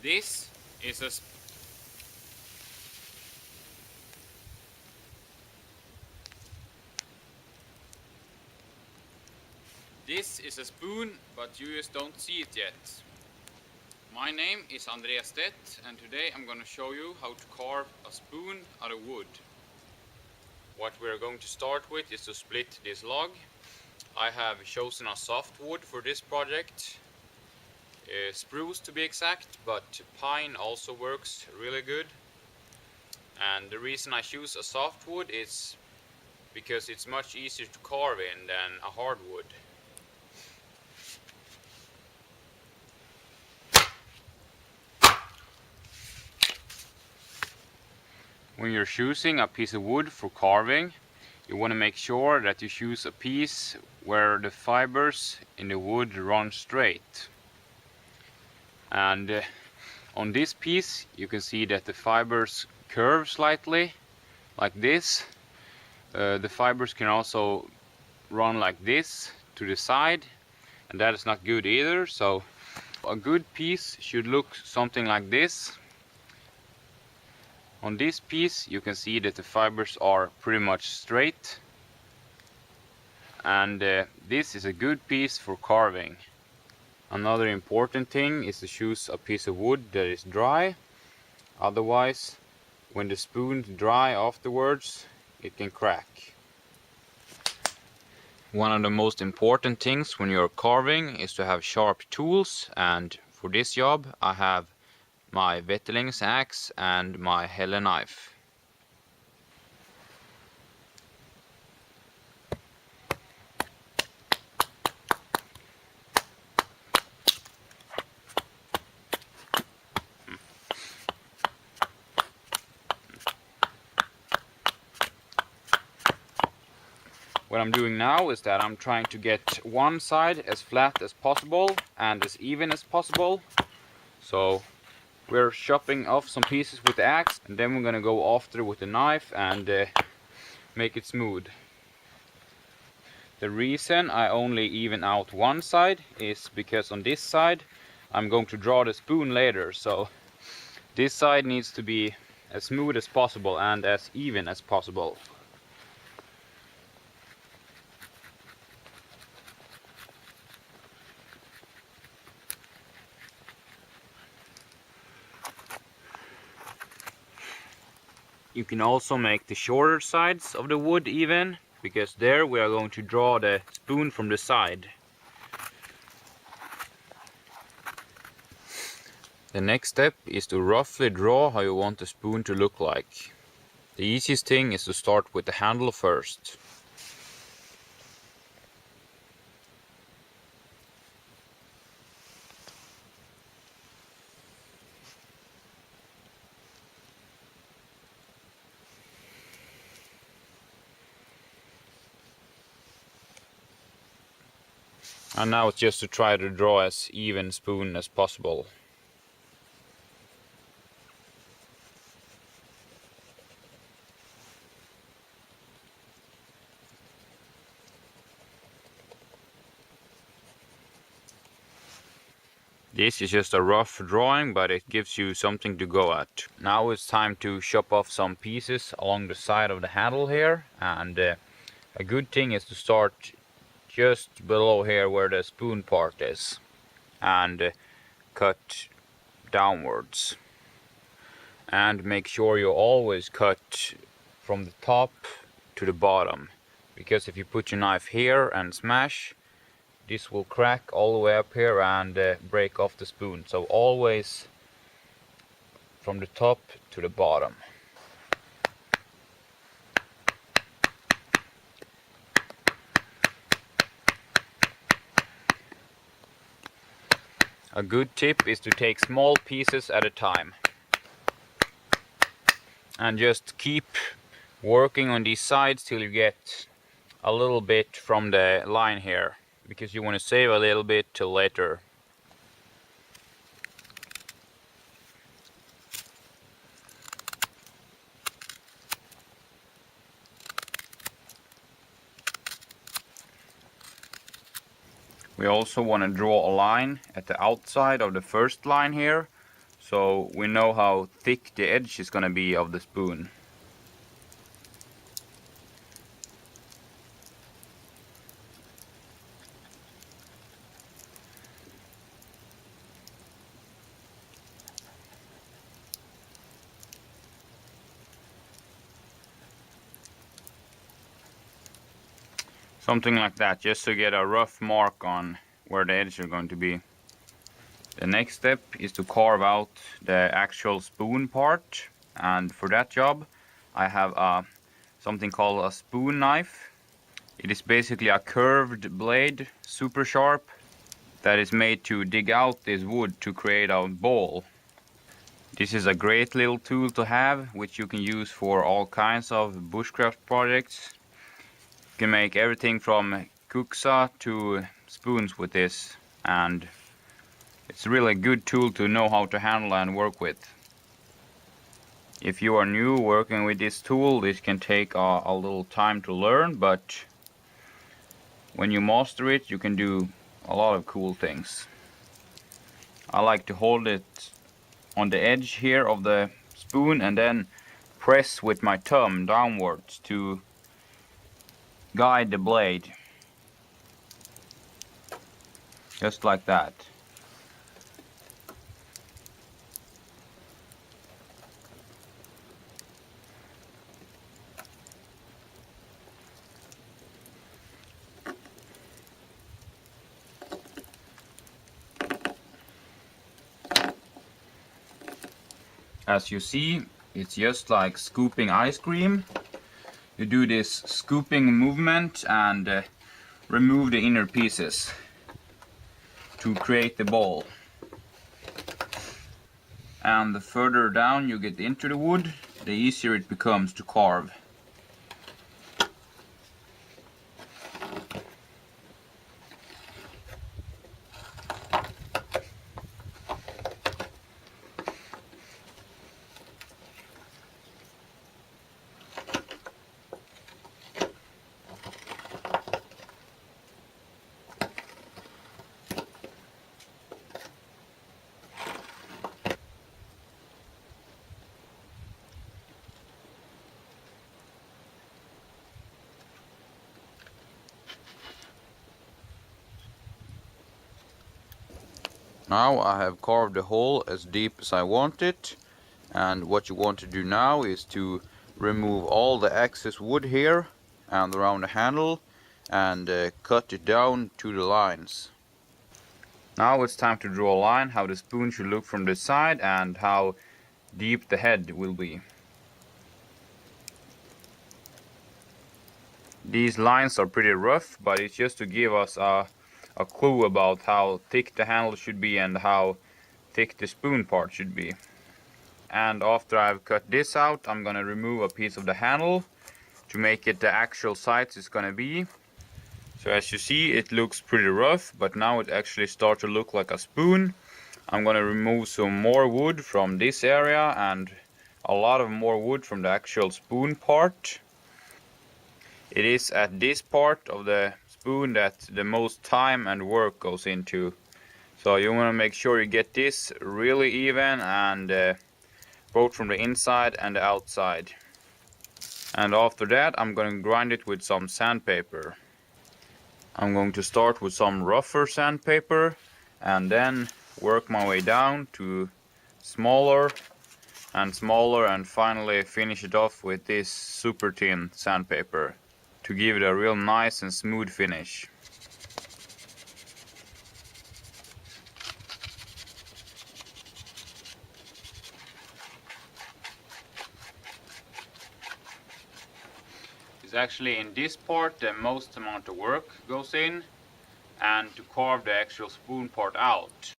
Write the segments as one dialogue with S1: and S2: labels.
S1: This is a spoon, but you just don't see it yet. My name is Andreas Stedt, and today I'm going to show you how to carve a spoon out of wood. What we're going to start with is to split this log. I have chosen a softwood for this project. Spruce to be exact, but pine also works really good. And the reason I choose a softwood is because it's much easier to carve in than a hardwood. When you're choosing a piece of wood for carving, you want to make sure that you choose a piece where the fibers in the wood run straight. And on this piece you can see that the fibers curve slightly, like this. The fibers can also run like this to the side, and that is not good either. So a good piece should look something like this. On this piece you can see that the fibers are pretty much straight, and this is a good piece for carving. Another important thing is to choose a piece of wood that is dry, otherwise when the spoon dry afterwards it can crack. One of the most important things when you're carving is to have sharp tools, and for this job I have my Vetterling's axe and my Helle knife. What I'm doing now is that I'm trying to get one side as flat as possible and as even as possible. So we're chopping off some pieces with the axe, and then we're gonna go after with the knife and make it smooth. The reason I only even out one side is because on this side I'm going to draw the spoon later, so this side needs to be as smooth as possible and as even as possible. You can also make the shorter sides of the wood even, because there we are going to draw the spoon from the side. The next step is to roughly draw how you want the spoon to look like. The easiest thing is to start with the handle first. And now it's just to try to draw as even spoon as possible. This is just a rough drawing, but it gives you something to go at. Now it's time to chop off some pieces along the side of the handle here, and a good thing is to start just below here where the spoon part is and cut downwards. And make sure you always cut from the top to the bottom, because if you put your knife here and smash, this will crack all the way up here and break off the spoon. So always from the top to the bottom. A good tip is to take small pieces at a time and just keep working on these sides till you get a little bit from the line here, because you want to save a little bit till later. We also want to draw a line at the outside of the first line here, so we know how thick the edge is gonna be of the spoon. Something like that, just to get a rough mark on where the edges are going to be. The next step is to carve out the actual spoon part, and for that job I have something called a spoon knife. It is basically a curved blade, super sharp, that is made to dig out this wood to create a ball. This is a great little tool to have, which you can use for all kinds of bushcraft projects. You can make everything from kuksa to spoons with this, and it's really a good tool to know how to handle and work with. If you are new working with this tool, this can take a little time to learn, but when you master it, you can do a lot of cool things. I like to hold it on the edge here of the spoon and then press with my thumb downwards to guide the blade, just like that. As you see, it's just like scooping ice cream. You do this scooping movement and remove the inner pieces to create the ball. And the further down you get into the wood, the easier it becomes to carve. Now I have carved the hole as deep as I want it, and what you want to do now is to remove all the excess wood here and around the handle and cut it down to the lines. Now it's time to draw a line how the spoon should look from the side and how deep the head will be. These lines are pretty rough, but it's just to give us a clue about how thick the handle should be and how thick the spoon part should be. And after I've cut this out, I'm gonna remove a piece of the handle to make it the actual size it's gonna be. So as you see, it looks pretty rough, but now it actually starts to look like a spoon. I'm gonna remove some more wood from this area and a lot of more wood from the actual spoon part. It is at this part of the spoon that the most time and work goes into. So you want to make sure you get this really even, and both from the inside and the outside. And after that I'm going to grind it with some sandpaper. I'm going to start with some rougher sandpaper and then work my way down to smaller and smaller, and finally finish it off with this super thin sandpaper to give it a real nice and smooth finish. It's actually in this part the most amount of work goes in, and to carve the actual spoon part out.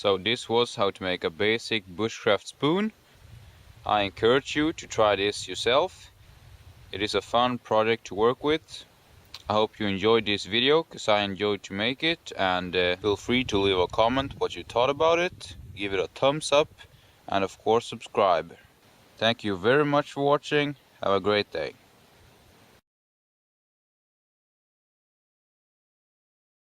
S1: So this was how to make a basic bushcraft spoon. I encourage you to try this yourself. It is a fun project to work with. I hope you enjoyed this video, because I enjoyed to make it, and feel free to leave a comment what you thought about it, give it a thumbs up, and of course subscribe. Thank you very much for watching. Have a great day.